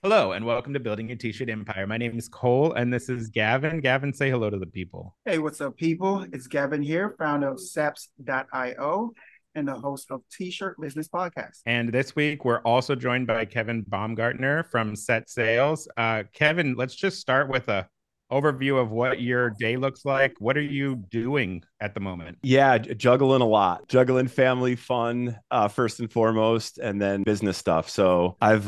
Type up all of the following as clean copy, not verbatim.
Hello and welcome to Building a T-shirt Empire. My name is Cole and this is Gavin. Gavin, say hello to the people. Hey, what's up, people? It's Gavin here, founder of Saps.io and the host of T-Shirt Business Podcast. And this week we're also joined by Kevin Baumgartner from Set Sales. Kevin, let's just start with a overview of what your day looks like. What are you doing at the moment? Yeah, juggling a lot, juggling family fun, first and foremost, and then business stuff. So I've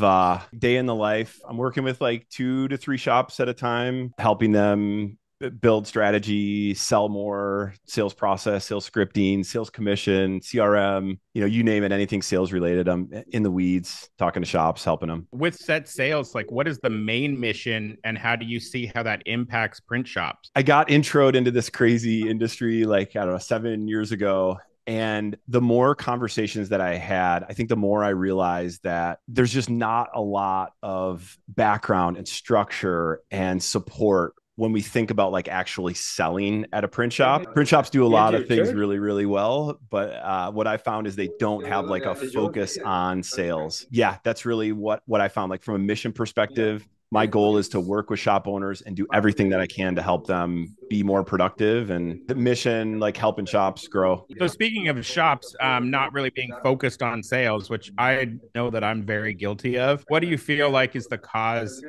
day in the life. I'm working with like 2 to 3 shops at a time, helping them build strategy, sell more, sales process, sales scripting, sales commission, CRM, you name it, anything sales related. I'm in the weeds, talking to shops, helping them. With Set Sales, like what is the main mission and how do you see how that impacts print shops? I got introed into this crazy industry like, I don't know, 7 years ago. And the more conversations that I had, I think the more I realized that there's just not a lot of background and structure and support when we think about like actually selling at a print shop. Print shops do a lot of things really, really well, but what I found is they don't have like a focus on sales. Yeah, that's really what I found. Like from a mission perspective, my goal is to work with shop owners and do everything that I can to help them be more productive, and the mission, like helping shops grow. So speaking of shops, not really being focused on sales, which I know that I'm very guilty of. What do you feel like is the cause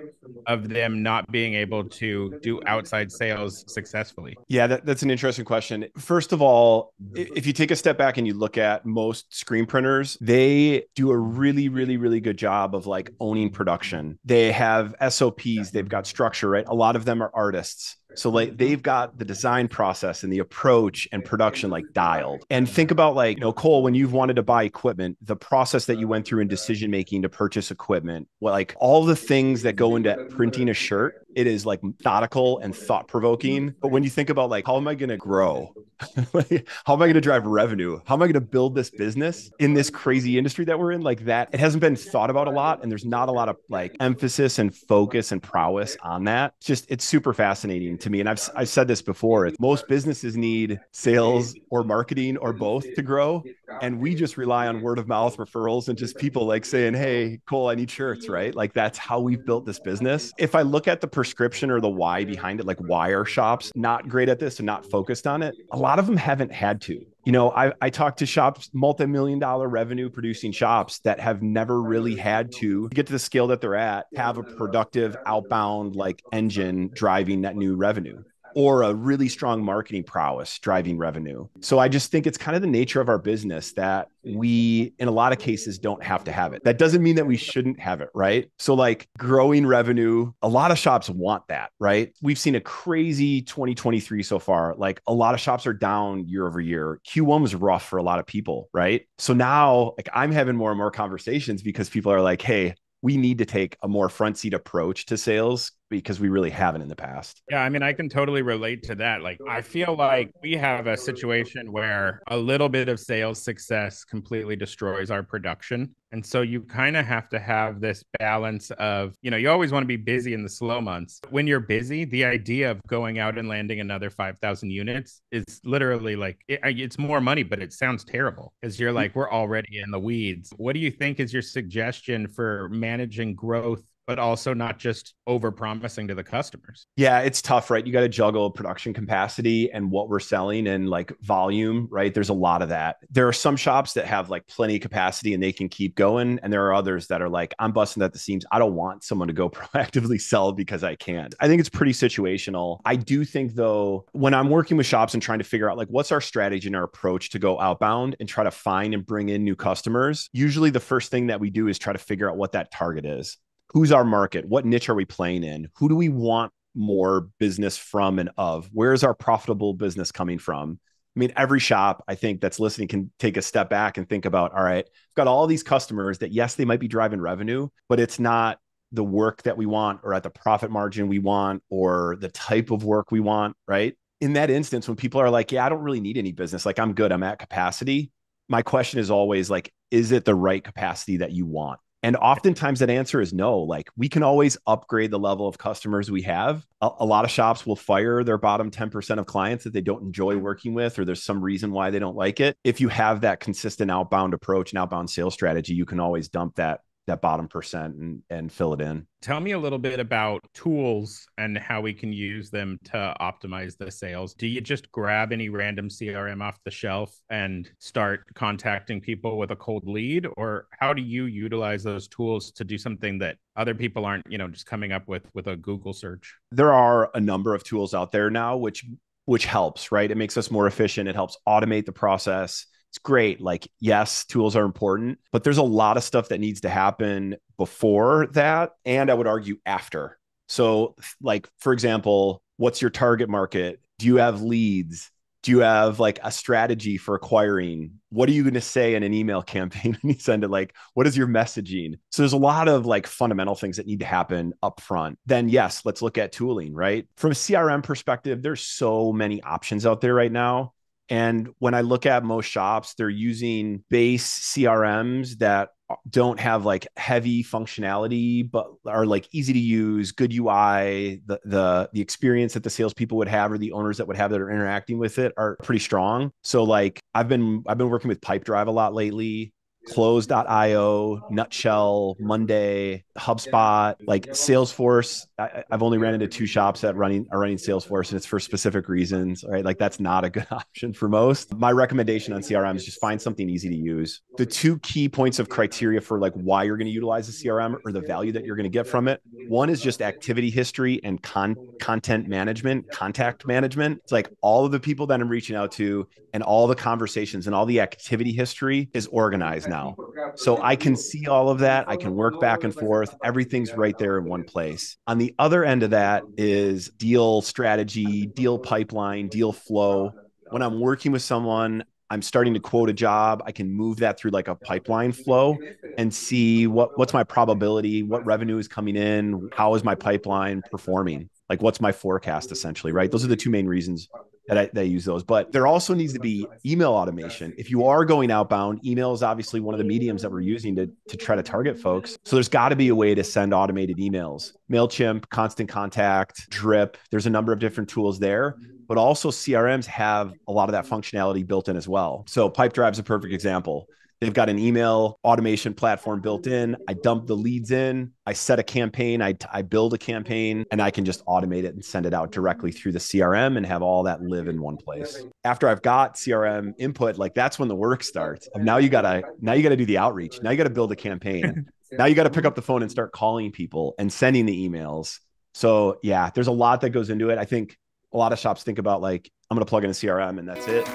of them not being able to do outside sales successfully? Yeah, that's an interesting question. First of all, if you take a step back and you look at most screen printers, they do a really, really, really good job of like owning production. They have SOPs, they've got structure, right? A lot of them are artists. So like they've got the design process and the approach and production like dialed. And think about like, Cole, when you've wanted to buy equipment, the process that you went through in decision making to purchase equipment, well, like all the things that go into printing a shirt, it is like methodical and thought provoking. But when you think about like, how am I going to grow? How am I going to drive revenue? How am I going to build this business in this crazy industry that we're in? Like that, it hasn't been thought about a lot. And there's not a lot of like emphasis and focus and prowess on that. It's super fascinating to me. And I've said this before. Most businesses need sales or marketing or both to grow. And we just rely on word of mouth referrals and just people like saying, hey, Cole, I need shirts, right? Like that's how we've built this business. If I look at the prescription or the why behind it, like why are shops not great at this and not focused on it? A lot of them haven't had to. I talk to shops, multi-million-dollar revenue producing shops that have never really had to get to the scale that they're at, have a productive outbound like engine driving that new revenue, or a really strong marketing prowess driving revenue. So I just think it's kind of the nature of our business that we, in a lot of cases, don't have to have it. That doesn't mean that we shouldn't have it, right? So like growing revenue, a lot of shops want that, right? We've seen a crazy 2023 so far. Like a lot of shops are down year over year. Q1 was rough for a lot of people, right? So now like I'm having more and more conversations because people are like, hey, we need to take a more front seat approach to sales because we really haven't in the past. Yeah, I mean, I can totally relate to that. Like, I feel like we have a situation where a little bit of sales success completely destroys our production. And so you kind of have to have this balance of, you always want to be busy in the slow months. When you're busy, the idea of going out and landing another 5,000 units is literally like, it's more money, but it sounds terrible because you're like, we're already in the weeds. What do you think is your suggestion for managing growth, but also not just over promising to the customers? Yeah, it's tough, right? You got to juggle production capacity and what we're selling and like volume, right? There's a lot of that. There are some shops that have like plenty of capacity and they can keep going. And there are others that are like, I'm busting at the seams. I don't want someone to go proactively sell because I can't. I think it's pretty situational. I do think though, when I'm working with shops and trying to figure out like what's our strategy and our approach to go outbound and try to find and bring in new customers, usually the first thing that we do is try to figure out what that target is. Who's our market? What niche are we playing in? Who do we want more business from and of? Where is our profitable business coming from? I mean, every shop I think that's listening can take a step back and think about, all right, I've got all these customers that, yes, they might be driving revenue, but it's not the work that we want or at the profit margin we want or the type of work we want, right? In that instance, when people are like, yeah, I don't really need any business, like I'm good, I'm at capacity. My question is always like, is it the right capacity that you want? And oftentimes that answer is no. Like we can always upgrade the level of customers we have. A lot of shops will fire their bottom 10% of clients that they don't enjoy working with, or there's some reason why they don't like it. If you have that consistent outbound approach and outbound sales strategy, you can always dump that that bottom percent and fill it in. Tell me a little bit about tools and how we can use them to optimize the sales. Do you just grab any random CRM off the shelf and start contacting people with a cold lead? Or how do you utilize those tools to do something that other people aren't, just coming up with a Google search? There are a number of tools out there now, which helps, right? It makes us more efficient. It helps automate the process. It's great. Like, yes, tools are important, but there's a lot of stuff that needs to happen before that. And I would argue after. So like, for example, what's your target market? Do you have leads? Do you have like a strategy for acquiring? What are you going to say in an email campaign when you send it? Like, what is your messaging? So there's a lot of like fundamental things that need to happen up front. Then yes, let's look at tooling, right? From a CRM perspective, there's so many options out there right now. And when I look at most shops, they're using base CRMs that don't have like heavy functionality, but are like easy to use, good UI. The experience that the salespeople would have or the owners that would have that are interacting with it are pretty strong. So like I've been working with Pipedrive a lot lately. Close.io, Nutshell, Monday, HubSpot, like Salesforce. I've only ran into 2 shops that are running Salesforce, and it's for specific reasons, right? Like that's not a good option for most. My recommendation on CRM is just find something easy to use. The 2 key points of criteria for like why you're going to utilize a CRM or the value that you're going to get from it. One is just activity history and content management, contact management. It's like all of the people that I'm reaching out to and all the conversations and all the activity history is organized now. So I can see all of that. I can work back and forth. Everything's right there in one place. On the other end of that is deal strategy, deal pipeline, deal flow. When I'm working with someone, I'm starting to quote a job. I can move that through like a pipeline flow and see what's my probability, what revenue is coming in, how is my pipeline performing? Like what's my forecast essentially, right? Those are the 2 main reasons that I use those. But there also needs to be email automation. If you are going outbound, email is obviously one of the mediums that we're using to try to target folks. So there's got to be a way to send automated emails. MailChimp, Constant Contact, Drip. There's a number of different tools there, but also CRMs have a lot of that functionality built in as well. So Pipedrive is a perfect example. They've got an email automation platform built in. I dump the leads in. I set a campaign. I build a campaign, and I can just automate it and send it out directly through the CRM and have all that live in one place. After I've got CRM input, like that's when the work starts. Now you gotta do the outreach. Now you gotta build a campaign. Now you gotta pick up the phone and start calling people and sending the emails. So yeah, there's a lot that goes into it. I think a lot of shops think about like, I'm gonna plug in a CRM and that's it.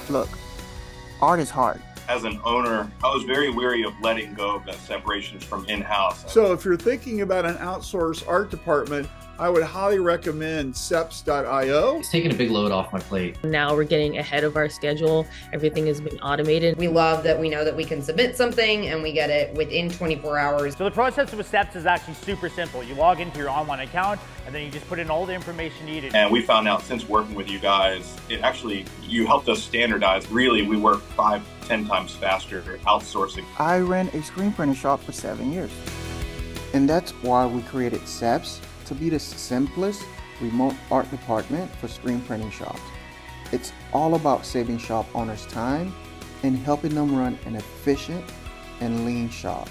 Look, art is hard. As an owner, I was very weary of letting go of that separation from in-house. So if you're thinking about an outsourced art department, I would highly recommend Seps.io. It's taking a big load off my plate. Now we're getting ahead of our schedule. Everything is being automated. We love that we know that we can submit something and we get it within 24 hours. So the process with Seps is actually super simple. You log into your online account and then you just put in all the information needed. And we found out since working with you guys, you helped us standardize. Really, we work 5-10 times faster outsourcing. I ran a screen printing shop for 7 years. And that's why we created Seps, to be the simplest remote art department for screen printing shops. It's all about saving shop owners time and helping them run an efficient and lean shop.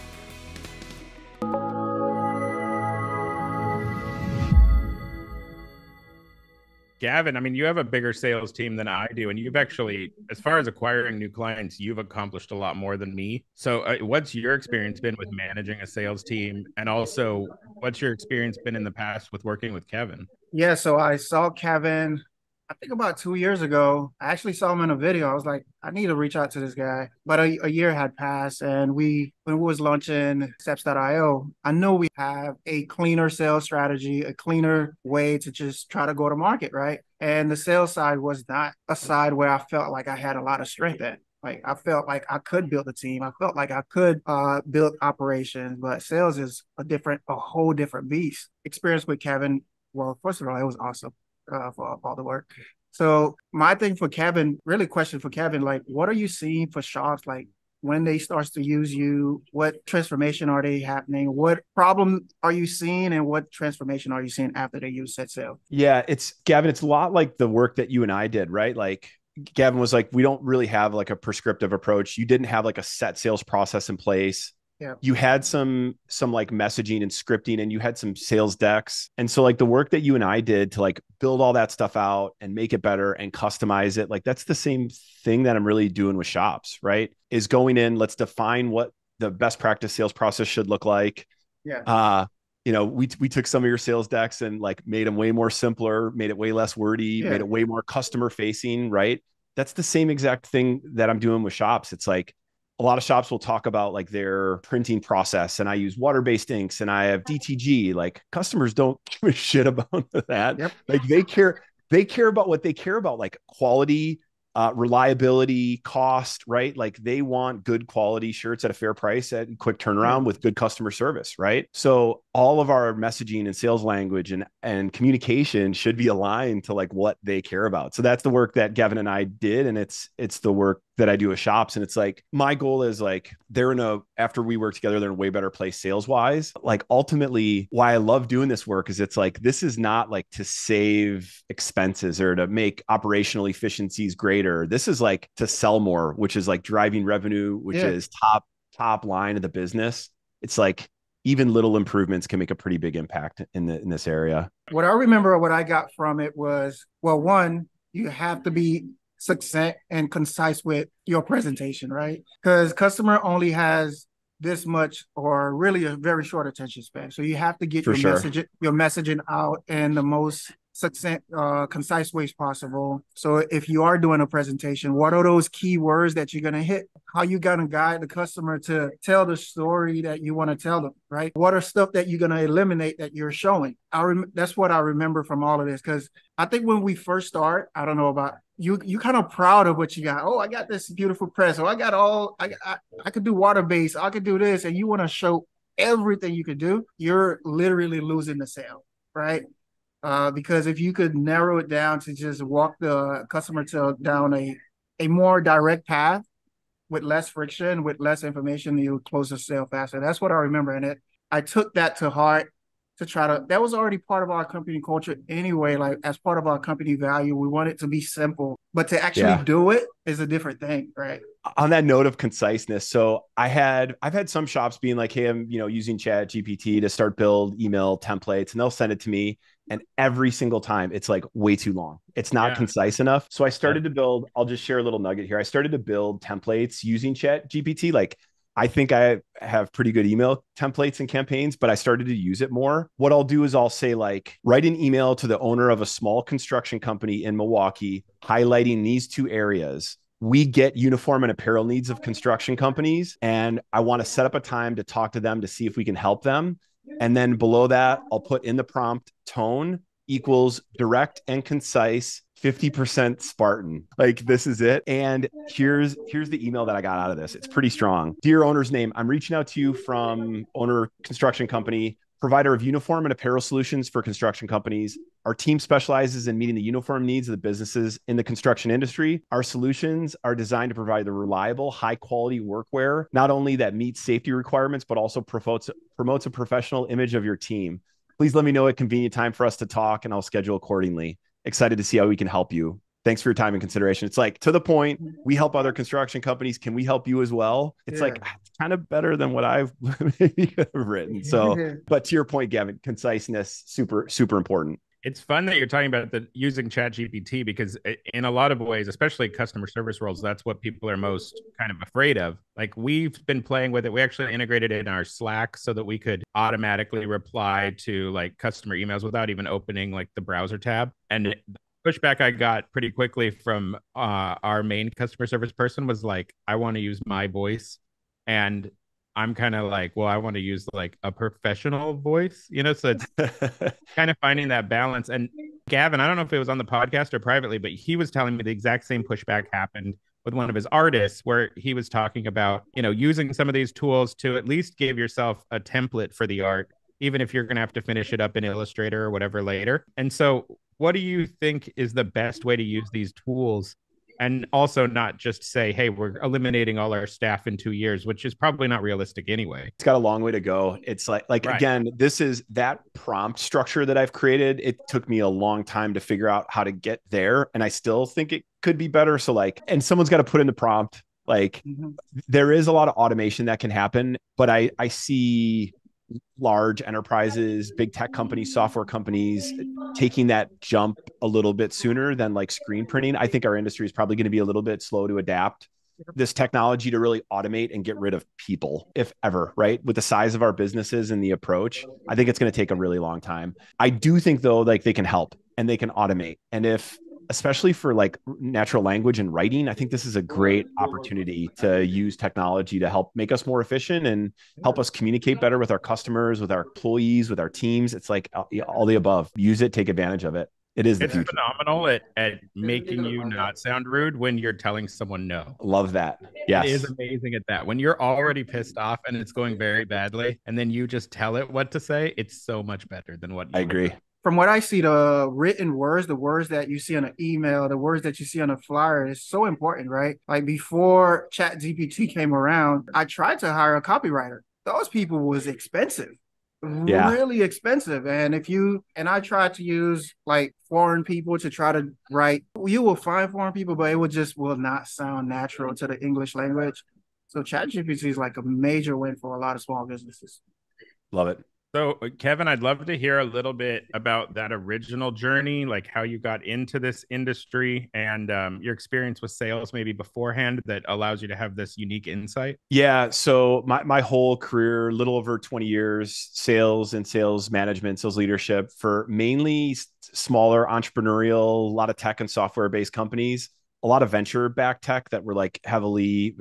Gavin, I mean, you have a bigger sales team than I do, and you've actually, as far as acquiring new clients, you've accomplished a lot more than me. So what's your experience been with managing a sales team? And also, what's your experience been in the past with working with Kevin? Yeah, so I saw Kevin, I think about 2 years ago. I actually saw him in a video. I was like, I need to reach out to this guy. But a year had passed, and when we was launching Seps.io, I know we have a cleaner sales strategy, a cleaner way to just try to go to market, right? And the sales side was not a side where I felt like I had a lot of strength in. Like I felt like I could build a team. I felt like I could build operations, but sales is a whole different beast. Experience with Kevin, well, first of all, it was awesome. For all the work. So my thing for Kevin, really question for Kevin, like what are you seeing for shops, like when they start to use you, what transformation are they happening? What problem are you seeing and what transformation are you seeing after they use set sale? Yeah, Gavin, it's a lot like the work that you and I did, right? Like Gavin was like, we don't really have like a prescriptive approach. You didn't have like a set sales process in place. Yeah. You had some like messaging and scripting, and you had some sales decks. And so like the work that you and I did to like build all that stuff out and make it better and customize it, like that's the same thing that I'm really doing with shops, right? Is going in, let's define what the best practice sales process should look like. Yeah. You know, we took some of your sales decks and like made them way more simpler, made it way less wordy, made it way more customer facing, right? That's the same exact thing that I'm doing with shops. It's like a lot of shops will talk about like their printing process, and I use water-based inks and I have DTG. Like customers don't give a shit about that. Yep. Like they care about what they care about, like quality, reliability, cost, right? Like they want good quality shirts at a fair price at quick turnaround with good customer service, right? So all of our messaging and sales language and communication should be aligned to like what they care about. So that's the work that Gavin and I did. And it's the work that I do with shops. And it's like, my goal is like, after we work together, they're in a way better place sales wise. Like ultimately why I love doing this work is it's like, this is not like to save expenses or to make operational efficiencies greater. This is like to sell more, which is like driving revenue, which is top line of the business. It's like even little improvements can make a pretty big impact in this area. What I remember, what I got from it was, well, one, you have to be succinct and concise with your presentation, right? Because customer only has this much, or really a very short attention span. So you have to get your messaging out in the most succinct, concise ways possible. So if you are doing a presentation, what are those key words that you're going to hit? How you going to guide the customer to tell the story that you want to tell them, right? What are stuff that you're going to eliminate that you're showing? That's what I remember from all of this. Because I think when we first start, I don't know about you kind of proud of what you got. Oh, I got this beautiful press. Oh, I could do water-based. I could do this. And you want to show everything you could do. You're literally losing the sale, right? Because if you could narrow it down to just walk the customer down a more direct path with less friction, with less information, you'll close the sale faster. That's what I remember. And I took that to heart to that was already part of our company culture anyway. Like as part of our company value, we want it to be simple, but to actually do it is a different thing, right? On that note of conciseness, so I've had some shops being like, hey, I'm using Chat GPT to start build email templates, and they'll send it to me. And every single time it's like way too long. It's not concise enough. So I started to build, I'll just share a little nugget here. I started to build templates using Chat GPT. Like I think I have pretty good email templates and campaigns, but I started to use it more. What I'll do is I'll say like, write an email to the owner of a small construction company in Milwaukee, highlighting these two areas. We get uniform and apparel needs of construction companies, and I want to set up a time to talk to them to see if we can help them. And then below that, I'll put in the prompt tone equals direct and concise, 50% Spartan. Like this is it. And here's the email that I got out of this. It's pretty strong. Dear owner's name, I'm reaching out to you from owner construction company, provider of uniform and apparel solutions for construction companies. Our team specializes in meeting the uniform needs of the businesses in the construction industry. Our solutions are designed to provide the reliable, high quality workwear, not only that meets safety requirements, but also promotes a professional image of your team. Please let me know a convenient time for us to talk, and I'll schedule accordingly. Excited to see how we can help you. Thanks for your time and consideration. It's like to the point. We help other construction companies. Can we help you as well? It's like it's kind of better than what I've maybe written. So, but to your point, Gavin, conciseness, super, super important. It's fun that you're talking about using Chat GPT, because in a lot of ways, especially customer service roles, that's what people are most kind of afraid of. Like we've been playing with it. We actually integrated it in our Slack so that we could automatically reply to like customer emails without even opening like the browser tab. And the pushback I got pretty quickly from our main customer service person was like, I want to use my voice. And I'm kind of like, well, I want to use like a professional voice, so it's kind of finding that balance. And Gavin, I don't know if it was on the podcast or privately, but he was telling me the exact same pushback happened with one of his artists, where he was talking about, using some of these tools to at least give yourself a template for the art, even if you're going to have to finish it up in Illustrator or whatever later. And so what do you think is the best way to use these tools? And also not just say, hey, we're eliminating all our staff in 2 years, which is probably not realistic anyway. It's got a long way to go. It's like right. Again, this is that prompt structure that I've created. It took me a long time to figure out how to get there. And I still think it could be better. So and someone's got to put in the prompt. Like there is a lot of automation that can happen, but I see large enterprises, big tech companies, software companies taking that jump a little bit sooner than like screen printing. I think our industry is probably going to be a little bit slow to adapt this technology to really automate and get rid of people, if ever, right? With the size of our businesses and the approach, I think it's going to take a really long time. I do think though, like they can help and they can automate. And if, especially for like natural language and writing, I think this is a great opportunity to use technology to help make us more efficient and help us communicate better with our customers, with our employees, with our teams. It's like all the above. Use it, take advantage of it. It is the future. Phenomenal at making you not sound rude when you're telling someone no. Love that. Yes. It is amazing at that. When you're already pissed off and it's going very badly, and then you just tell it what to say, it's so much better than what you I agree. From what I see, the written words, the words that you see on an email, the words that you see on a flyer is so important, right? Like before ChatGPT came around, I tried to hire a copywriter. Those people was expensive. Really expensive. And I tried to use like foreign people to try to write, you will find foreign people, but it will not sound natural to the English language. So ChatGPT is like a major win for a lot of small businesses. Love it. So, Kevin, I'd love to hear a little bit about that original journey, like how you got into this industry and your experience with sales maybe beforehand that allows you to have this unique insight. Yeah. So my whole career, little over 20 years, sales and sales management, sales leadership for mainly smaller entrepreneurial, a lot of tech and software based companies, a lot of venture backed tech that were like heavy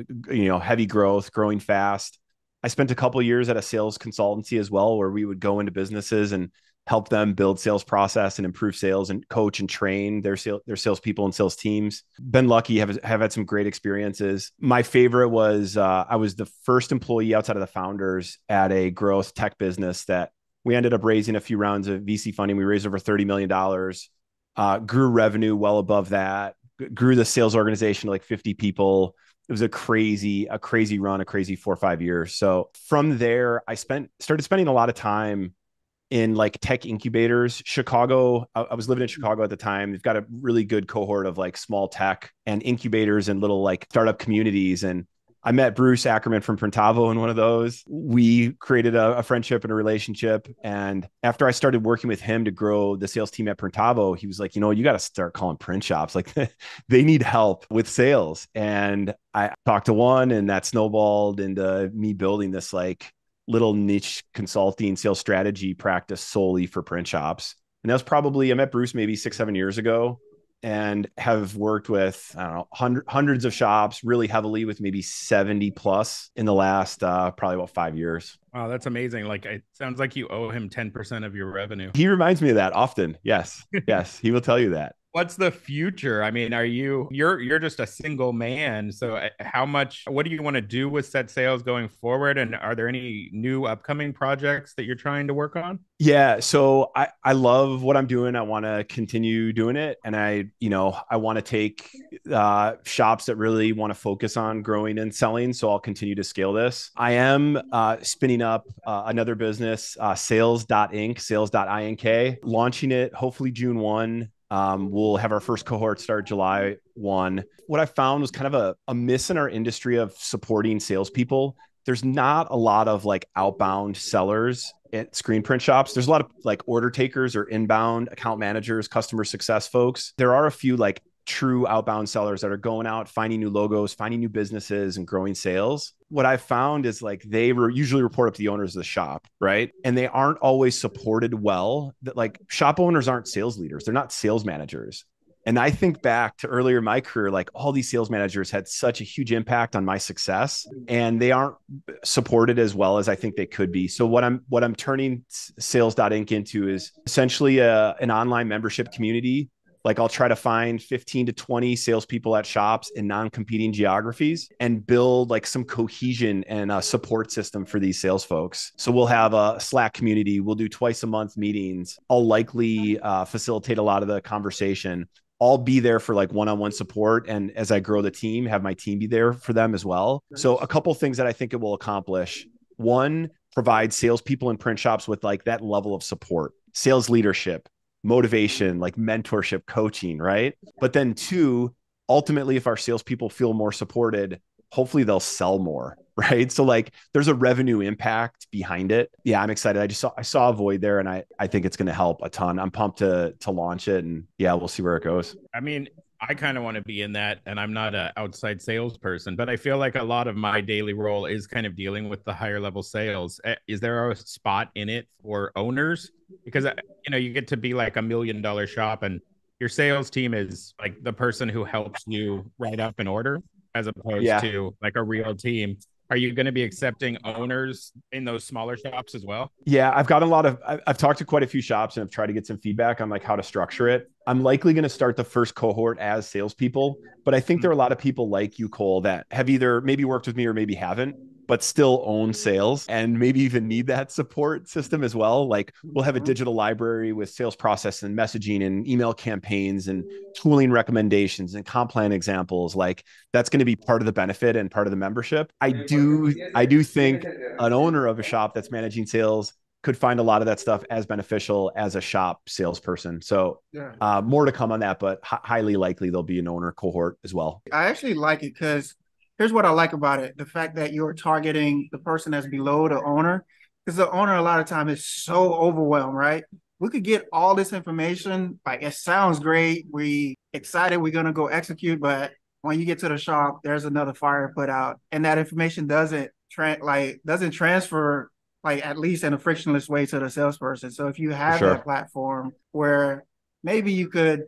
growth, growing fast. I spent a couple of years at a sales consultancy as well, where we would go into businesses and help them build sales process and improve sales and coach and train their salespeople and sales teams. Been lucky, have had some great experiences. My favorite was I was the first employee outside of the founders at a growth tech business that we ended up raising a few rounds of VC funding. We raised over $30 million, grew revenue well above that, grew the sales organization to like 50 people. It was a crazy run, a crazy 4 or 5 years. So from there, I started spending a lot of time in like tech incubators. Chicago, I was living in Chicago at the time. They've got a really good cohort of like small tech and incubators and little like startup communities. And I met Bruce Ackerman from Printavo in one of those. We created a friendship and a relationship. And after I started working with him to grow the sales team at Printavo, he was like, you got to start calling print shops. Like they need help with sales. And I talked to one and that snowballed into me building this like little niche consulting sales strategy practice solely for print shops. And that was probably, I met Bruce maybe 6-7 years ago. And have worked with, I don't know, hundreds of shops really heavily with maybe 70 plus in the last probably about 5 years. Wow, that's amazing. Like it sounds like you owe him 10% of your revenue. He reminds me of that often. Yes. Yes. He will tell you that. What's the future? I mean, you're just a single man. So what do you want to do with set sales going forward? And are there any new upcoming projects that you're trying to work on? Yeah. So I love what I'm doing. I want to continue doing it. And I want to take shops that really want to focus on growing and selling. So I'll continue to scale this. I am spinning up another business, sales.inc, sales.ink, launching it hopefully June 1. We'll have our first cohort start July 1. What I found was kind of a miss in our industry of supporting salespeople. There's not a lot of like outbound sellers at screen print shops. There's a lot of like order takers or inbound account managers, customer success folks. There are a few like true outbound sellers that are going out, finding new logos, finding new businesses and growing sales. What I've found is like they usually report up to the owners of the shop, right? And they aren't always supported well. That like shop owners aren't sales leaders. They're not sales managers. And I think back to earlier in my career, like all these sales managers had such a huge impact on my success and they aren't supported as well as I think they could be. So what I'm turning sales.inc into is essentially an online membership community. Like I'll try to find 15 to 20 salespeople at shops in non-competing geographies and build like some cohesion and a support system for these sales folks. So we'll have a Slack community. We'll do twice a month meetings. I'll likely facilitate a lot of the conversation. I'll be there for like one-on-one support. And as I grow the team, have my team be there for them as well. So a couple of things that I think it will accomplish. One, provide salespeople in print shops with like that level of support, sales leadership, motivation, like mentorship, coaching, right? But then two, ultimately, if our salespeople feel more supported, hopefully they'll sell more. Right. So like there's a revenue impact behind it. Yeah, I'm excited. I saw a void there, and I think it's going to help a ton. I'm pumped to launch it, and yeah, we'll see where it goes. I mean, I kind of want to be in that, and I'm not an outside salesperson, but I feel like a lot of my daily role is kind of dealing with the higher level sales. Is there a spot in it for owners? Because you get to be like $1 million shop, and your sales team is like the person who helps you write up an order, as opposed to like a real team. Are you going to be accepting owners in those smaller shops as well? Yeah, I've talked to quite a few shops, and I've tried to get some feedback on like how to structure it. I'm likely going to start the first cohort as salespeople, but I think there are a lot of people like you, Cole, that have either maybe worked with me or maybe haven't, but still own sales and maybe even need that support system as well. Like we'll have a digital library with sales process and messaging and email campaigns and tooling recommendations and comp plan examples. Like that's going to be part of the benefit and part of the membership. I do think an owner of a shop that's managing sales could find a lot of that stuff as beneficial as a shop salesperson. So more to come on that, but highly likely there'll be an owner cohort as well. I actually like it because here's what I like about it. The fact that you're targeting the person that's below the owner, because the owner a lot of time is so overwhelmed, right? We could get all this information. Like it sounds great. We excited. We're going to go execute. But when you get to the shop, there's another fire put out. And that information doesn't transfer like at least in a frictionless way to the salesperson. So if you have that platform where maybe you could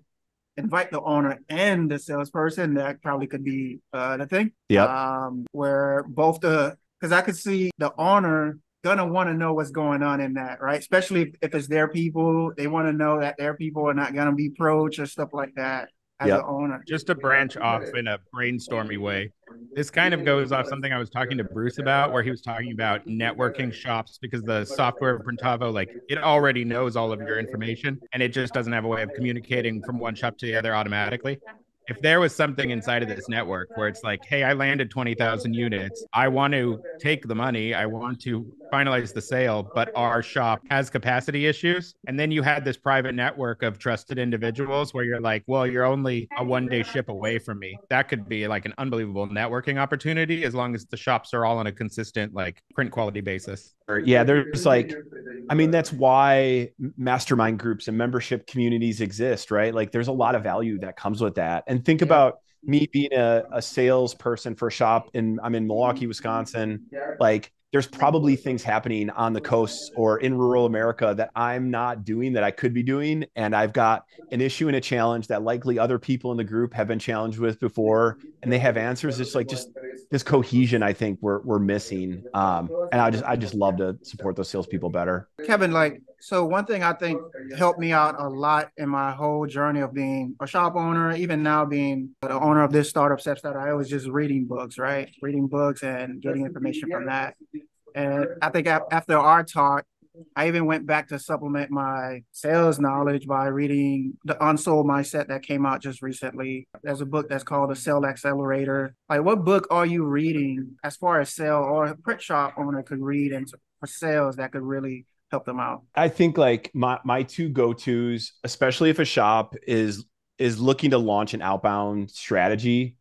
invite the owner and the salesperson, that probably could be the thing. Yeah. Where both because I could see the owner gonna want to know what's going on in that, right? Especially if it's their people, they want to know that their people are not gonna be approached or stuff like that. As an owner. Just to branch off in a brainstormy way, this kind of goes off something I was talking to Bruce about, where he was talking about networking shops, because the software of Printavo, like it already knows all of your information and it just doesn't have a way of communicating from one shop to the other automatically. If there was something inside of this network where it's like, hey, I landed 20,000 units. I want to take the money. I want to finalize the sale, but our shop has capacity issues. And then you had this private network of trusted individuals where you're like, well, you're only a 1-day ship away from me. That could be like an unbelievable networking opportunity as long as the shops are all on a consistent like print quality basis. Yeah, there's like, I mean, that's why mastermind groups and membership communities exist, right? Like there's a lot of value that comes with that. And think about me being a salesperson for a shop I'm in Milwaukee, Wisconsin. Like there's probably things happening on the coasts or in rural America that I'm not doing that I could be doing. And I've got an issue and a challenge that likely other people in the group have been challenged with before, and they have answers. It's like just this cohesion I think we're missing. And I just love to support those salespeople better. Kevin, so one thing I think helped me out a lot in my whole journey of being a shop owner, even now being the owner of this startup, Steps.io, was just reading books, right? Reading books and getting information from that. And I think after our talk, I even went back to supplement my sales knowledge by reading The Unsold Mindset that came out just recently. There's a book that's called The Sale Accelerator. Like, what book are you reading as far as sale or a print shop owner could read and for sales that could really help them out? I think like my two go-tos, especially if a shop is looking to launch an outbound strategy,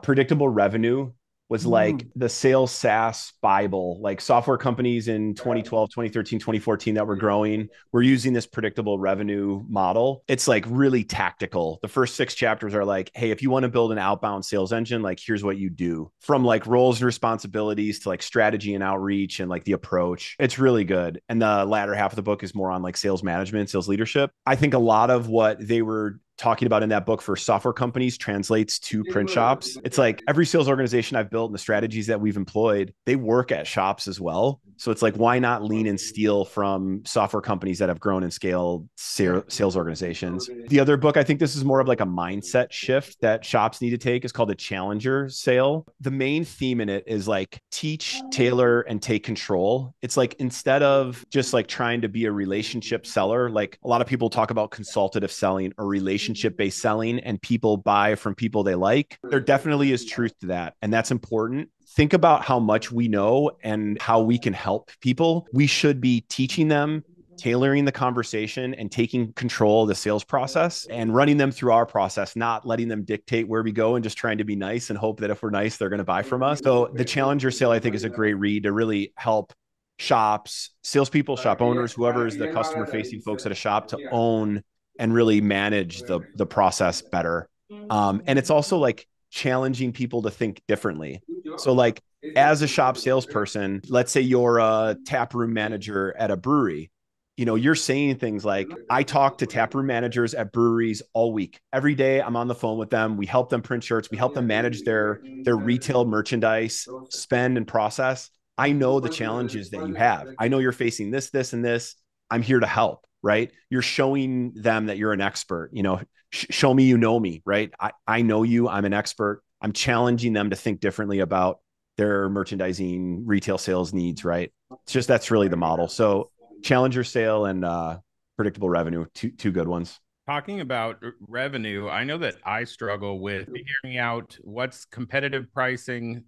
predictable revenue was like the sales SaaS Bible. Like software companies in 2012, 2013, 2014 that were growing were using this predictable revenue model. It's like really tactical. The first 6 chapters are like, hey, if you want to build an outbound sales engine, like here's what you do, from like roles and responsibilities to like strategy and outreach and like the approach. It's really good. And the latter half of the book is more on like sales management, sales leadership. I think a lot of what they were talking about in that book for software companies translates to print shops. It's like every sales organization I've built and the strategies that we've employed, they work at shops as well. So it's like, why not lean and steal from software companies that have grown and scaled sales organizations? The other book, I think this is more of like a mindset shift that shops need to take, is called The Challenger Sale. The main theme in it is like teach, tailor, and take control. It's like, instead of just like trying to be a relationship seller, like a lot of people talk about consultative selling or relationship-based selling, and people buy from people they like. There definitely is truth to that. And that's important. Think about how much we know and how we can help people. We should be teaching them tailoring the conversation and taking control of the sales process and running them through our process, not letting them dictate where we go and just trying to be nice and hope that if we're nice, they're going to buy from us. So the Challenger sale, I think, is a great read to really help shops, salespeople, shop owners, whoever is the customer facing folks at a shop, to own and really manage the process better. And it's also like challenging people to think differently. So like as a shop salesperson, let's say you're a tap room manager at a brewery, you know, you're saying things like, I talk to tap room managers at breweries all week. Every day I'm on the phone with them. We help them print shirts. We help them manage their retail merchandise, spend and process. I know the challenges that you have. I know you're facing this, this, and this. I'm here to help, right? You're showing them that you're an expert, you know, show me, you know me, right? I know you, I'm an expert. I'm challenging them to think differently about their merchandising, retail sales needs, right? It's just, that's really the model. So Challenger sale and predictable revenue, two good ones. Talking about revenue, I know that I struggle with figuring out what's competitive pricing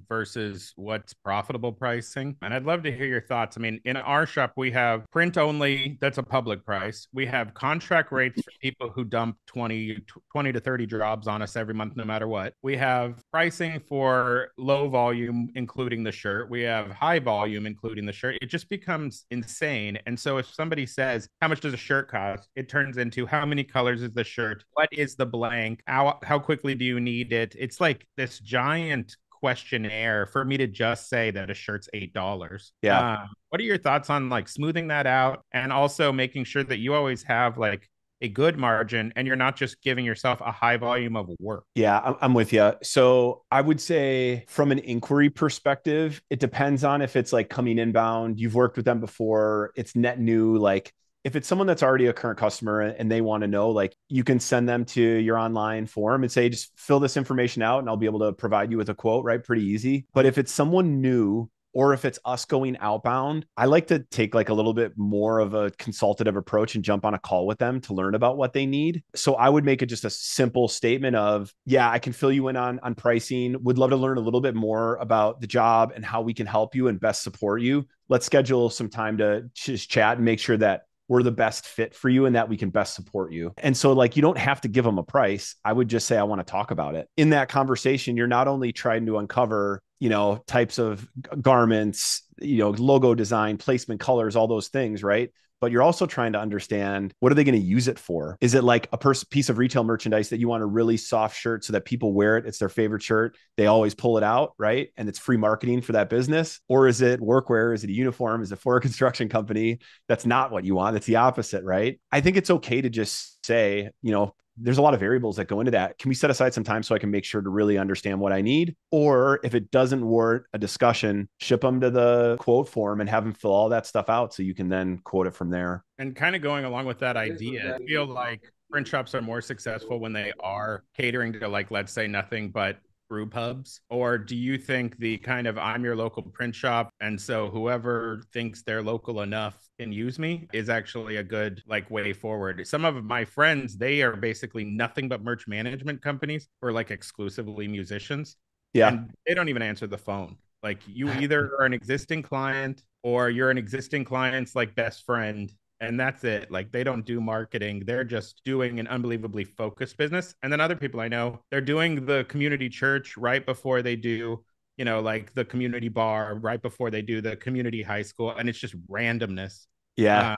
versus what's profitable pricing. And I'd love to hear your thoughts. I mean, in our shop, we have print only, that's a public price. We have contract rates for people who dump 20 to 30 jobs on us every month, no matter what. We have pricing for low volume, including the shirt. We have high volume, including the shirt. It just becomes insane. And so if somebody says, how much does a shirt cost? It turns into, how many colors is the shirt? What is the blank? How quickly do you need it? It's like this giant questionnaire for me to just say that a shirt's $8. Yeah. What are your thoughts on like smoothing that out and also making sure that you always have like a good margin and you're not just giving yourself a high volume of work? Yeah, I'm with you. So I would say from an inquiry perspective, it depends on if it's like coming inbound, you've worked with them before, it's net new, like if it's someone that's already a current customer and they want to know, like you can send them to your online form and say, just fill this information out and I'll be able to provide you with a quote, right? Pretty easy. But if it's someone new, or if it's us going outbound, I like to take like a little bit more of a consultative approach and jump on a call with them to learn about what they need. So I would make it just a simple statement of, yeah, I can fill you in on pricing. Would love to learn a little bit more about the job and how we can help you and best support you. Let's schedule some time to just chat and make sure that we're the best fit for you and that we can best support you. And so like, you don't have to give them a price. I would just say, I want to talk about it. In that conversation, you're not only trying to uncover, you know, types of garments, you know, logo design, placement, colors, all those things, right? But you're also trying to understand, what are they going to use it for? Is it like a piece of retail merchandise that you want a really soft shirt so that people wear it? It's their favorite shirt. They always pull it out, right? And it's free marketing for that business. Or is it workwear? Is it a uniform? Is it for a construction company? That's not what you want. It's the opposite, right? I think it's okay to just say, you know, there's a lot of variables that go into that. Can we set aside some time so I can make sure to really understand what I need? Or if it doesn't warrant a discussion, ship them to the quote form and have them fill all that stuff out so you can then quote it from there. And kind of going along with that idea, I feel like print shops are more successful when they are catering to, like, let's say nothing but brew pubs? Or do you think the kind of I'm your local print shop, and so whoever thinks they're local enough can use me is actually a good like way forward? Some of my friends, they are basically nothing but merch management companies or like exclusively musicians. Yeah. And they don't even answer the phone. Like, you either are an existing client or you're an existing client's like best friend, and that's it. Like, they don't do marketing. They're just doing an unbelievably focused business. And then other people I know, they're doing the community church right before they do, you know, like the community bar right before they do the community high school. And it's just randomness. Yeah.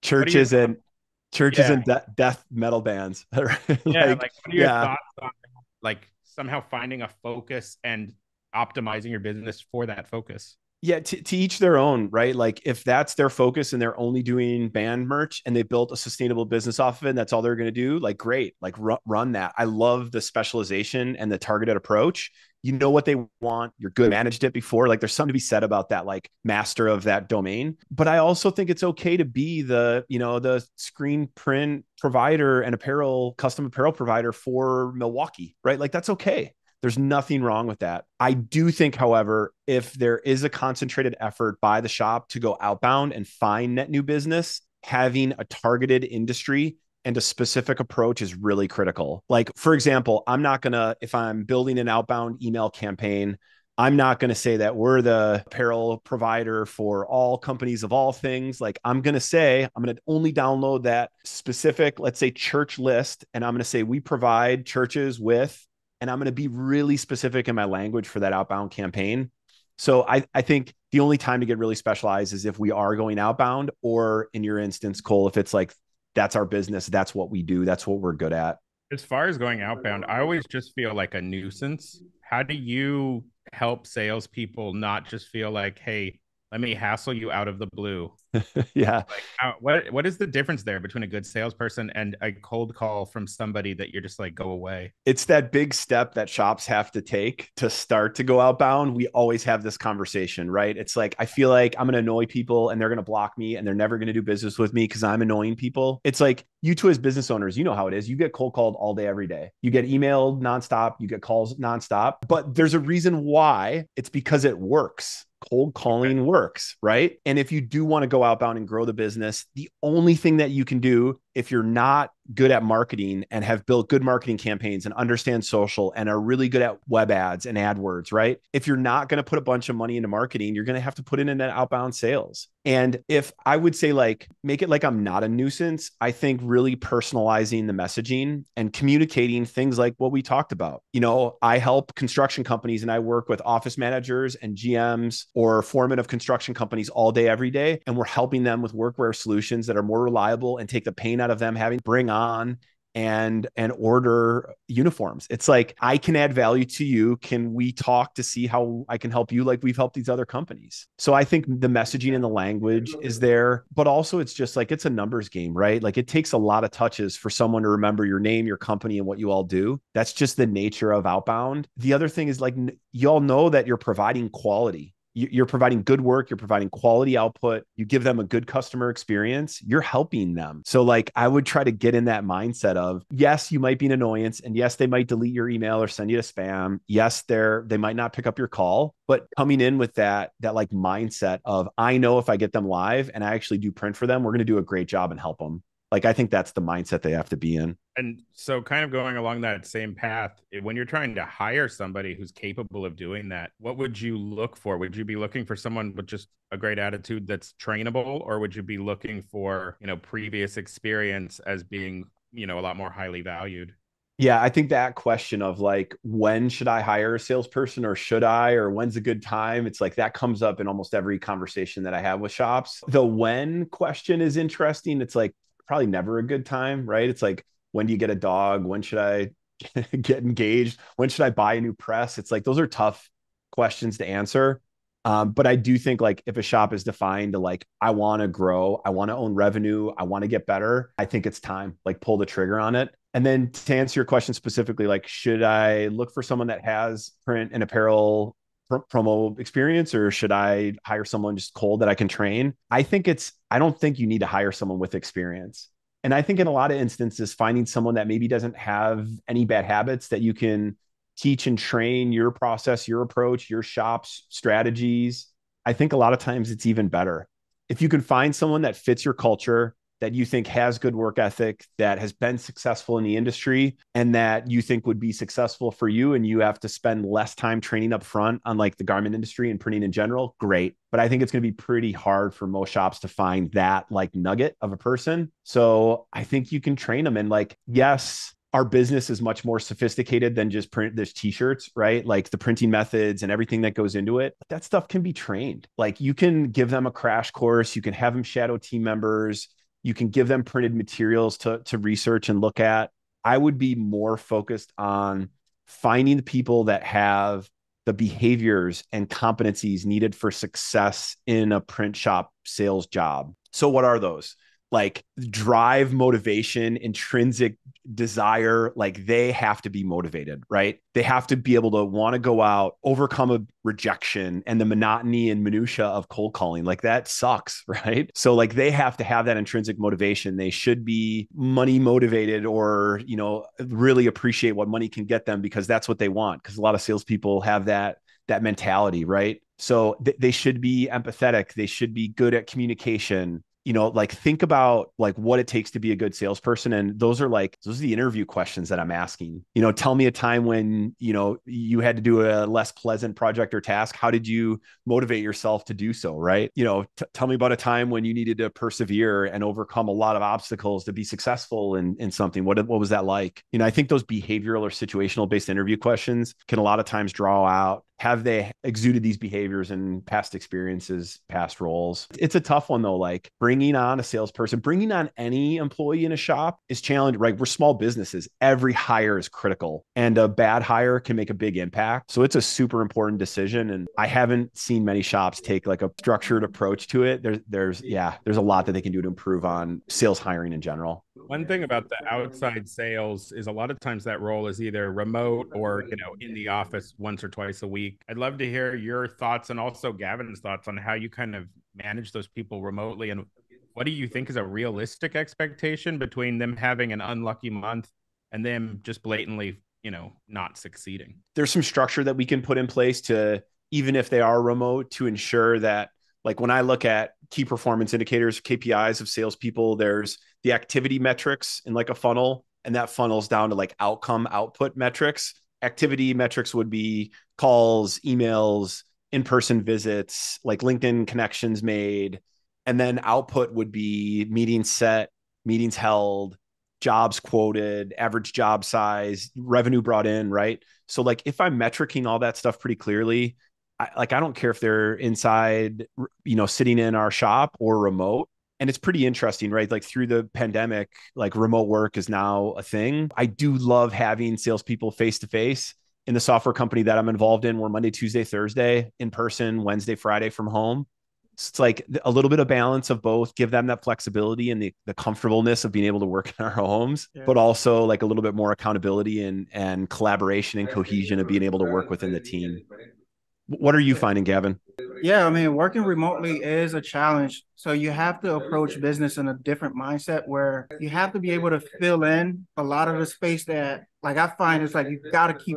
Church isn't death metal bands. Like, what are your thoughts on like somehow finding a focus and optimizing your business for that focus? Yeah, to each their own, right? Like, if that's their focus and they're only doing band merch and they built a sustainable business off of it and that's all they're going to do, like, great, like run that. I love the specialization and the targeted approach. You know what they want. You're good. Managed it before. Like, there's something to be said about that, like master of that domain. But I also think it's okay to be the, you know, the screen print provider and custom apparel provider for Milwaukee, right? Like, that's okay. There's nothing wrong with that. I do think, however, if there is a concentrated effort by the shop to go outbound and find net new business, having a targeted industry and a specific approach is really critical. Like, for example, I'm not going to, if I'm building an outbound email campaign, I'm not going to say that we're the apparel provider for all companies of all things. Like I'm going to say, I'm going to only download that specific, let's say church list. And I'm going to say we provide churches with, and I'm going to be really specific in my language for that outbound campaign. So I think the only time to get really specialized is if we are going outbound, or in your instance, Cole, if it's like, that's our business, that's what we do, that's what we're good at. As far as going outbound, I always just feel like a nuisance. How do you help salespeople not just feel like, hey, let me hassle you out of the blue? Yeah. Like, what is the difference there between a good salesperson and a cold call from somebody that you're just like, go away? It's that big step that shops have to take to start to go outbound. We always have this conversation, right? It's like, I feel like I'm going to annoy people and they're going to block me and they're never going to do business with me because I'm annoying people. It's like, you two as business owners, you know how it is. You get cold called all day, every day. You get emailed nonstop. You get calls nonstop. But there's a reason why. It's because it works. Cold calling works, right? And if you do want to go outbound and grow the business, the only thing that you can do if you're not good at marketing and have built good marketing campaigns and understand social and are really good at web ads and AdWords, right? If you're not going to put a bunch of money into marketing, you're going to have to put it in that outbound sales. And if I would say like, make it like I'm not a nuisance, I think really personalizing the messaging and communicating things like what we talked about. You know, I help construction companies and I work with office managers and GMs or foremen of construction companies all day, every day. And we're helping them with workwear solutions that are more reliable and take the pain out of them having to bring on and order uniforms. It's like, I can add value to you. Can we talk to see how I can help you like we've helped these other companies? So I think the messaging and the language is there, but also it's just like, it's a numbers game, right? Like it takes a lot of touches for someone to remember your name, your company, and what you all do. That's just the nature of outbound. The other thing is like, you all know that you're providing quality. You're providing good work, you're providing quality output, you give them a good customer experience, you're helping them. So like, I would try to get in that mindset of, yes, you might be an annoyance, and yes, they might delete your email or send you to spam. Yes, they might not pick up your call, but coming in with that like mindset of, I know if I get them live and I actually do print for them, we're going to do a great job and help them. Like, I think that's the mindset they have to be in. And so kind of going along that same path, when you're trying to hire somebody who's capable of doing that, what would you look for? Would you be looking for someone with just a great attitude that's trainable, or would you be looking for, previous experience as being, a lot more highly valued? Yeah, I think that question of like, when should I hire a salesperson, or when's a good time? It's like that comes up in almost every conversation that I have with shops. The when question is interesting. It's like, probably never a good time, right? It's like, when do you get a dog? When should I get engaged? When should I buy a new press? It's like, those are tough questions to answer. But I do think like, if a shop is defined to like, I want to grow, I want to own revenue, I want to get better, I think it's time, like pull the trigger on it. And then to answer your question specifically, like, should I look for someone that has print and apparel promo experience, or should I hire someone just cold that I can train? I don't think you need to hire someone with experience. And I think in a lot of instances, finding someone that maybe doesn't have any bad habits that you can teach and train your process, your approach, your shop's strategies, I think a lot of times it's even better. If you can find someone that fits your culture, that you think has good work ethic, that has been successful in the industry, and that you think would be successful for you, and you have to spend less time training up front on like the garment industry and printing in general, great. But I think it's going to be pretty hard for most shops to find that like nugget of a person. So I think you can train them. And like, yes, our business is much more sophisticated than just print this t-shirts, right? Like the printing methods and everything that goes into it, but that stuff can be trained. Like you can give them a crash course, you can have them shadow team members, you can give them printed materials to research and look at. I would be more focused on finding the people that have the behaviors and competencies needed for success in a print shop sales job. So what are those? Like drive, motivation, intrinsic desire, like they have to be motivated, right? They have to be able to want to go out, overcome a rejection and the monotony and minutia of cold calling. Like that sucks, right? So like they have to have that intrinsic motivation. They should be money motivated, or, really appreciate what money can get them, because that's what they want. Because a lot of salespeople have that mentality, right? So they should be empathetic. They should be good at communication. like think about like what it takes to be a good salesperson. And those are the interview questions that I'm asking. Tell me a time when, you had to do a less pleasant project or task. How did you motivate yourself to do so? Right. Tell me about a time when you needed to persevere and overcome a lot of obstacles to be successful in something. What was that like? I think those behavioral or situational based interview questions can a lot of times draw out, have they exuded these behaviors in past experiences, past roles? It's a tough one though. Like bringing on a salesperson, bringing on any employee in a shop is challenging, right? We're small businesses. Every hire is critical and a bad hire can make a big impact. So it's a super important decision. And I haven't seen many shops take like a structured approach to it. There's a lot that they can do to improve on sales hiring in general. One thing about the outside sales is a lot of times that role is either remote or, in the office once or twice a week. I'd love to hear your thoughts and also Gavin's thoughts on how you kind of manage those people remotely. And what do you think is a realistic expectation between them having an unlucky month and them just blatantly, not succeeding? There's some structure that we can put in place to, even if they are remote, to ensure that, like when I look at key performance indicators, KPIs of salespeople, there's the activity metrics in like a funnel, and that funnels down to like output metrics. Activity metrics would be calls, emails, in-person visits, like LinkedIn connections made. And then output would be meetings set, meetings held, jobs quoted, average job size, revenue brought in, right? So like if I'm metricing all that stuff pretty clearly, I don't care if they're inside, sitting in our shop or remote. And it's pretty interesting, right? Like through the pandemic, like remote work is now a thing. I do love having salespeople face to face. In the software company that I'm involved in, we're Monday, Tuesday, Thursday in person, Wednesday, Friday from home. So it's like a little bit of balance of both, give them that flexibility and the comfortableness of being able to work in our homes, but also like a little bit more accountability and collaboration and cohesion of being able to work within the team. What are you finding, Gavin? Yeah, I mean, working remotely is a challenge. So you have to approach business in a different mindset where you have to be able to fill in a lot of the space that, like, I find it's like you got to keep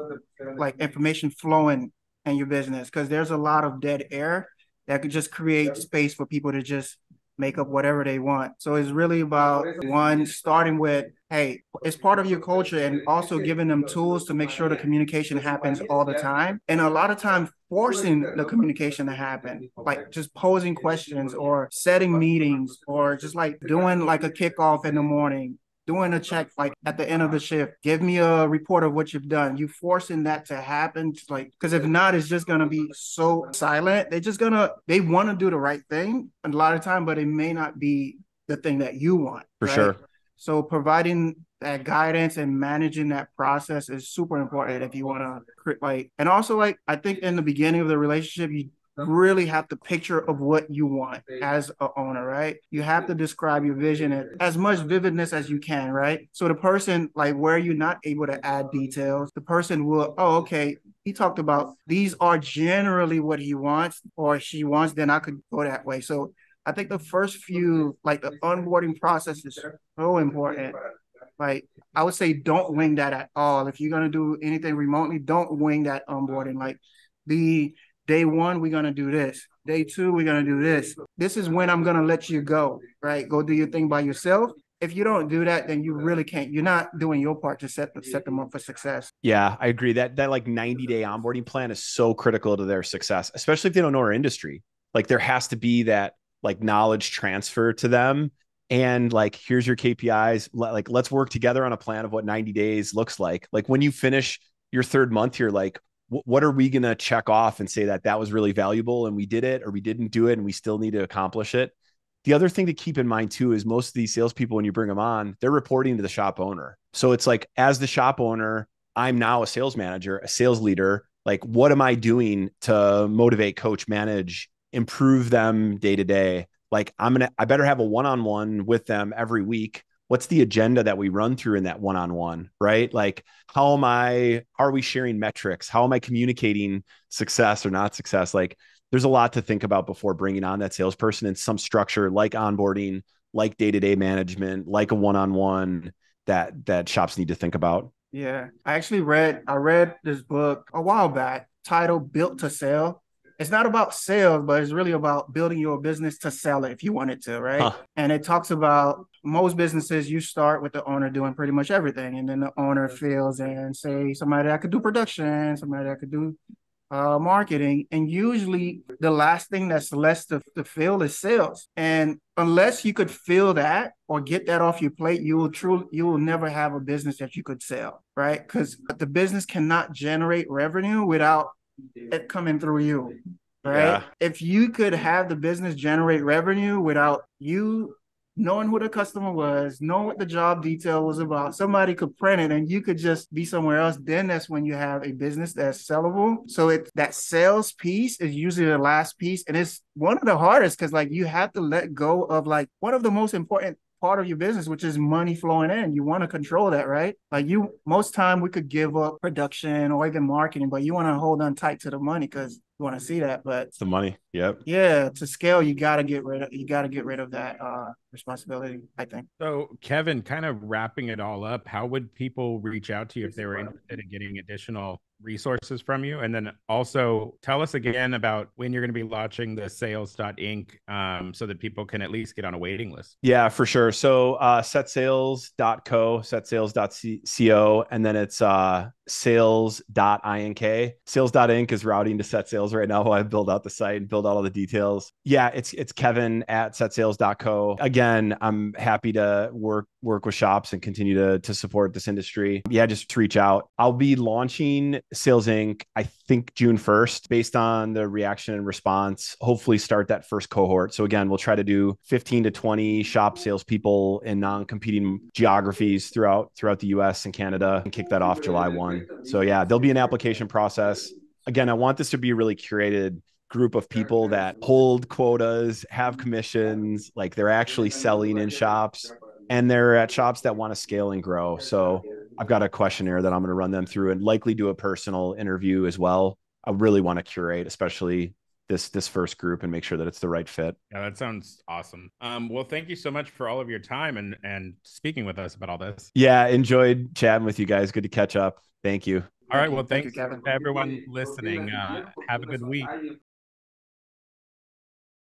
like information flowing in your business because there's a lot of dead air that could just create space for people to just make up whatever they want. So it's really about one, starting with, hey, it's part of your culture, and also giving them tools to make sure the communication happens all the time. And a lot of times forcing the communication to happen, like just posing questions or setting meetings or just like doing like a kickoff in the morning, doing a check like at the end of the shift. Give me a report of what you've done. You forcing that to happen, like, because if not, it's just gonna be so silent. They want to do the right thing a lot of time, but it may not be the thing that you want. For sure. So providing that guidance and managing that process is super important if you want to like, and also like, I think in the beginning of the relationship, you really have to picture of what you want as an owner, right? You have to describe your vision as much vividness as you can, right? So the person, like where you're not able to add details, the person will, oh, okay, he talked about these are generally what he wants or she wants, then I could go that way. So I think the first few, like the onboarding process is so important. Like I would say, don't wing that at all. If you're going to do anything remotely, don't wing that onboarding. Like day one, we're going to do this. Day two, we're going to do this. This is when I'm going to let you go, right? Go do your thing by yourself. If you don't do that, then you really can't. You're not doing your part to set them up for success. Yeah, I agree. That like 90-day onboarding plan is so critical to their success, especially if they don't know our industry. Like there has to be that like knowledge transfer to them. And like, here's your KPIs. Like, let's work together on a plan of what 90 days looks like. Like when you finish your third month, you're like, what are we going to check off and say that was really valuable and we did it, or we didn't do it and we still need to accomplish it. The other thing to keep in mind too, is most of these salespeople, when you bring them on, they're reporting to the shop owner. So it's like, as the shop owner, I'm now a sales manager, a sales leader. Like, what am I doing to motivate, coach, manage, improve them day to day? Like I better have a one-on-one with them every week. What's the agenda that we run through in that one-on-one, right? Like, how are we sharing metrics? How am I communicating success or not success? Like there's a lot to think about before bringing on that salesperson, and some structure like onboarding, like day-to-day management, like a one-on-one that shops need to think about. Yeah. I read this book a while back titled Built to Sell. it's not about sales, but it's really about building your business to sell it if you wanted to, right? Huh. And it talks about most businesses, you start with the owner doing pretty much everything. And then the owner feels and say somebody that could do production, somebody that could do marketing. And usually the last thing that's less to fill is sales. And unless you could fill that or get that off your plate, you will never have a business that you could sell, right? Because the business cannot generate revenue without it coming through you, right? Yeah. If you could have the business generate revenue without you knowing who the customer was, knowing what the job detail was about, somebody could print it and you could just be somewhere else, then that's when you have a business that's sellable. So that sales piece is usually the last piece. And it's one of the hardest because like you have to let go of like one of the most important part of your business, which is money flowing in. You want to control that, right? Like most time we could give up production or even marketing, but you want to hold on tight to the money because you want to see that. But It's the money. Yep. yeah, to scale, you got to get rid of that responsibility, I think. So, Kevin, kind of wrapping it all up, how would people reach out to you if they were interested in getting additional resources from you? And then also tell us again about when you're going to be launching the sales.inc so that people can at least get on a waiting list. Yeah, for sure. So setsales.co, setsales.co, and then it's sales.ink. Sales.inc is routing to set sales right now while I build out the site and build out all the details. Yeah, it's Kevin at setsales.co. Again, I'm happy to work with shops and continue to support this industry. Yeah, just reach out. I'll be launching Sales Inc. I think June 1st, based on the reaction and response, hopefully start that first cohort. So again, we'll try to do 15 to 20 shop salespeople in non-competing geographies throughout the US and Canada and kick that off July 1. So yeah, there'll be an application process. Again, I want this to be a really curated group of people that hold quotas, have commissions, like they're actually selling in shops, and they're at shops that want to scale and grow. So I've got a questionnaire that I'm going to run them through and likely do a personal interview as well. I really want to curate, especially this first group, and make sure that it's the right fit. Yeah, that sounds awesome. Well, thank you so much for all of your time and speaking with us about all this. Yeah, enjoyed chatting with you guys. Good to catch up. Thank you. All right. Well, thanks you, Gavin. to everyone listening. Have a good week.